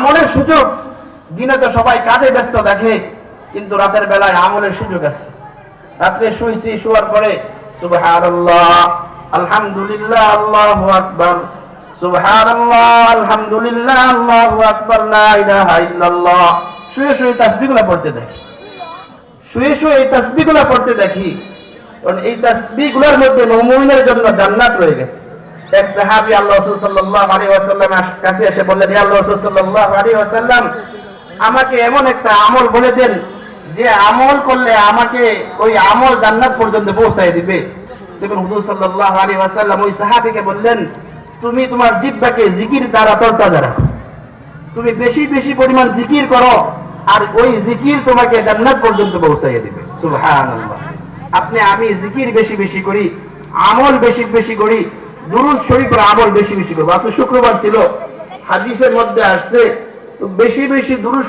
আমলের সুযোগ। দিনে তো সবাই কাজে ব্যস্ত দেখে, কিন্তু রাতের বেলায় আমলের সুযোগ আছে। রাত্রে শুয়েছি, শোয়ার পরে সুবহানাল্লাহ আলহামদুলিল্লাহ আল্লাহু আকবার, সুবহানাল্লাহ আলহামদুলিল্লাহ আল্লাহু আকবার, লা ইলাহা ইল্লাল্লাহ। শুয়ে শুয়ে তাসবিহগুলো পড়তে দেখি, শুয়ে শুয়ে এই তাসবিহগুলো পড়তে দেখি। কারণ এই তাসবিহগুলোর মধ্যে মুমিনের জন্য জান্নাত রয়ে গেছে। এক সাহাবী আল্লাহ রাসূল সাল্লাল্লাহু আলাইহি ওয়াসাল্লামের কাছে এসে বললেন, হে আল্লাহ রাসূল সাল্লাল্লাহু আলাইহি ওয়াসাল্লাম, আমাকে এমন একটা আমল বলে দেন যে আমল করলে আমাকে ওই আমল জান্নাত পর্যন্ত পৌঁছায় দিবে। তখন হুজুর সাল্লাল্লাহু আলাইহি ওয়াসাল্লাম ওই সাহাবীকে বললেন, তুমি তোমার জিহ্বাকে জিকির দ্বারা তরতাজা রাখো, তুমি বেশি বেশি পরিমাণ জিকির করো, আর ওই জিকির তোমাকে জান্নাত পর্যন্ত পৌঁছাইয়ে দিবে। সুবহানাল্লাহ। আমি জিকির বেশি বেশি করি, আমল বেশি বেশি করি, দুরূদ শরীফের আমল বেশি বেশি করবো। আজকে শুক্রবার ছিল, হাদিসের মধ্যে আসছে বেশি বেশি দুরূদ